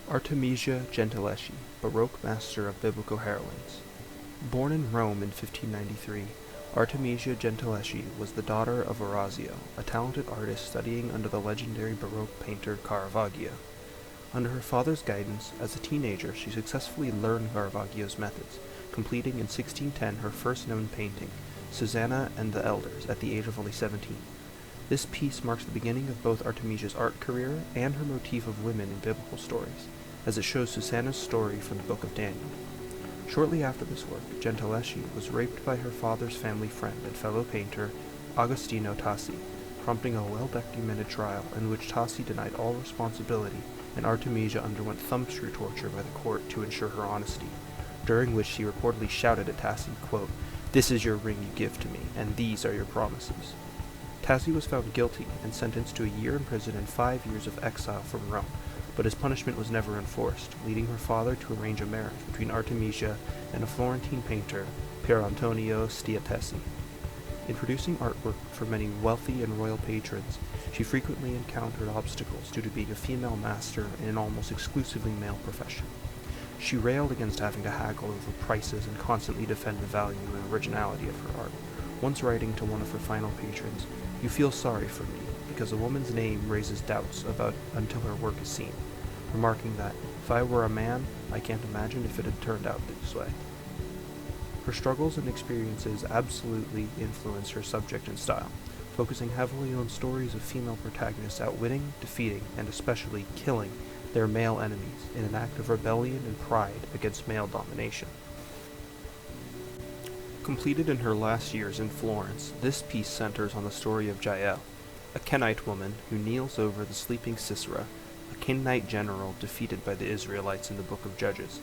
Artemisia Gentileschi, Baroque master of biblical heroines. Born in Rome in 1593, Artemisia Gentileschi was the daughter of Orazio, a talented artist studying under the legendary Baroque painter Caravaggio. Under her father's guidance, as a teenager she successfully learned Caravaggio's methods, completing in 1610 her first known painting, Susanna and the Elders, at the age of only 17. This piece marks the beginning of both Artemisia's art career and her motif of women in biblical stories, as it shows Susanna's story from the Book of Daniel. Shortly after this work, Gentileschi was raped by her father's family friend and fellow painter, Agostino Tassi, prompting a well-documented trial in which Tassi denied all responsibility and Artemisia underwent thumbscrew torture by the court to ensure her honesty, during which she reportedly shouted at Tassi, quote, "This is your ring you give to me, and these are your promises." Tassi was found guilty and sentenced to a year in prison and 5 years of exile from Rome, but his punishment was never enforced, leading her father to arrange a marriage between Artemisia and a Florentine painter, Pier Antonio Stiatesi. In producing artwork for many wealthy and royal patrons, she frequently encountered obstacles due to being a female master in an almost exclusively male profession. She railed against having to haggle over prices and constantly defend the value and originality of her art, once writing to one of her final patrons, "You feel sorry for me, because a woman's name raises doubts about until her work is seen," remarking that, "If I were a man, I can't imagine if it had turned out this way." Her struggles and experiences absolutely influence her subject and style, focusing heavily on stories of female protagonists outwitting, defeating, and especially killing their male enemies in an act of rebellion and pride against male domination. Completed in her last years in Florence, this piece centers on the story of Jael, a Kenite woman who kneels over the sleeping Sisera, a Kenite general defeated by the Israelites in the Book of Judges.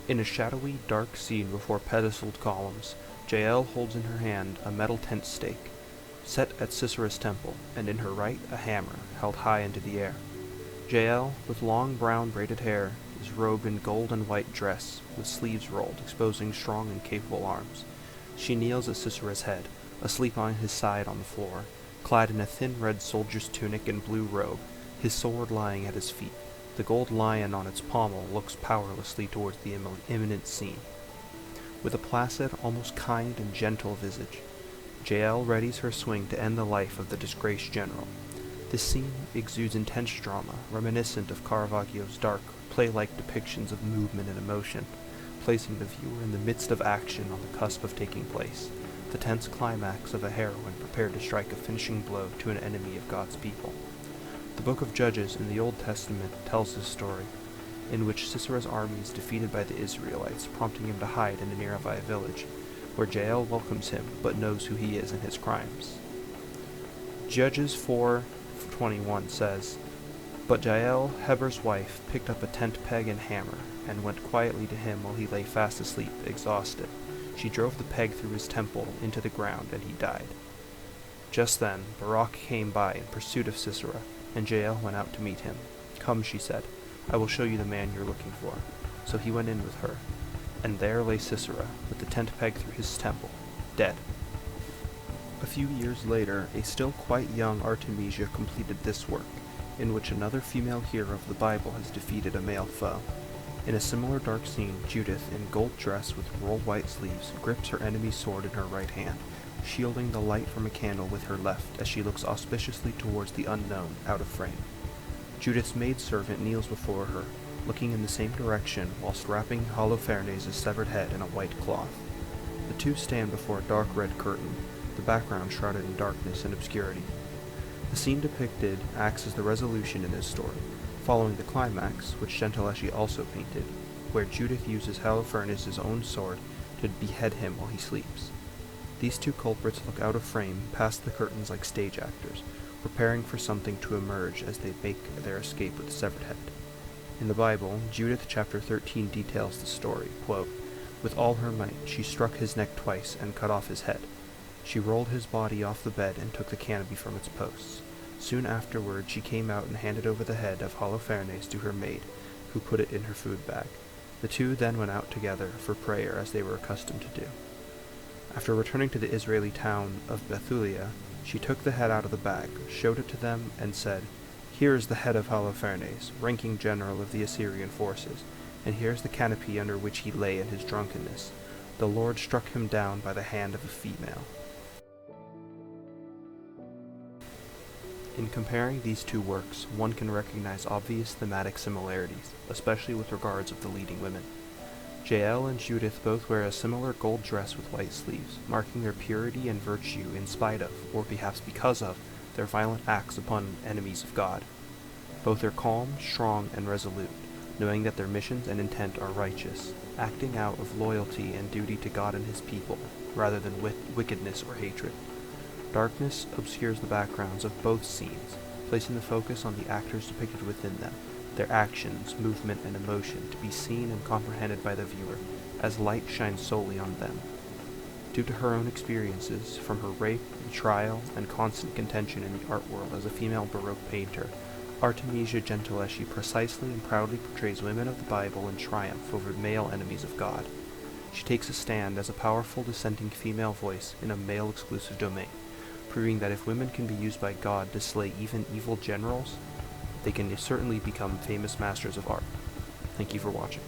In a shadowy, dark scene before pedestaled columns, Jael holds in her hand a metal tent stake, set at Sisera's temple, and in her right a hammer, held high into the air. Jael, with long brown braided hair, is robed in gold and white dress, with sleeves rolled, exposing strong and capable arms. She kneels at Sisera's head, asleep on his side on the floor, clad in a thin red soldier's tunic and blue robe, his sword lying at his feet. The gold lion on its pommel looks powerlessly towards the imminent scene. With a placid, almost kind and gentle visage, Jael readies her swing to end the life of the disgraced general. This scene exudes intense drama, reminiscent of Caravaggio's dark, play-like depictions of movement and emotion, placing the viewer in the midst of action on the cusp of taking place, the tense climax of a heroine prepared to strike a finishing blow to an enemy of God's people. The Book of Judges in the Old Testament tells this story, in which Sisera's army is defeated by the Israelites, prompting him to hide in a nearby village, where Jael welcomes him but knows who he is and his crimes. Judges 4:21 says, "But Jael, Heber's wife, picked up a tent peg and hammer, and went quietly to him while he lay fast asleep, exhausted. She drove the peg through his temple into the ground, and he died. Just then Baroque came by in pursuit of Sisera, and Jael went out to meet him. 'Come,' she said, 'I will show you the man you're looking for.' So he went in with her, and there lay Sisera, with the tent peg through his temple, dead." A few years later, a still quite young Artemisia completed this work, in which another female hero of the Bible has defeated a male foe. In a similar dark scene, Judith, in gold dress with rolled white sleeves, grips her enemy's sword in her right hand, shielding the light from a candle with her left as she looks auspiciously towards the unknown, out of frame. Judith's maidservant kneels before her, looking in the same direction whilst wrapping Holofernes' severed head in a white cloth. The two stand before a dark red curtain, the background shrouded in darkness and obscurity. The scene depicted acts as the resolution in this story, following the climax, which Gentileschi also painted, where Judith uses Holofernes' own sword to behead him while he sleeps. These two culprits look out of frame past the curtains like stage actors, preparing for something to emerge as they make their escape with the severed head. In the Bible, Judith chapter 13 details the story, quote, "With all her might she struck his neck twice and cut off his head. She rolled his body off the bed and took the canopy from its posts. Soon afterward she came out and handed over the head of Holofernes to her maid, who put it in her food bag. The two then went out together for prayer as they were accustomed to do. After returning to the Israeli town of Bethulia, she took the head out of the bag, showed it to them, and said, Here is the head of Holofernes, ranking general of the Assyrian forces, and here is the canopy under which he lay in his drunkenness. The Lord struck him down by the hand of a female. In comparing these two works, one can recognize obvious thematic similarities, especially with regards of the leading women. Jael and Judith both wear a similar gold dress with white sleeves, marking their purity and virtue in spite of, or perhaps because of, their violent acts upon enemies of God. Both are calm, strong, and resolute, knowing that their missions and intent are righteous, acting out of loyalty and duty to God and his people, rather than wickedness or hatred. Darkness obscures the backgrounds of both scenes, placing the focus on the actors depicted within them, their actions, movement, and emotion to be seen and comprehended by the viewer, as light shines solely on them. Due to her own experiences, from her rape and trial and constant contention in the art world as a female Baroque painter, Artemisia Gentileschi precisely and proudly portrays women of the Bible in triumph over male enemies of God. She takes a stand as a powerful dissenting female voice in a male-exclusive domain, proving that if women can be used by God to slay even evil generals, they can certainly become famous masters of art. Thank you for watching.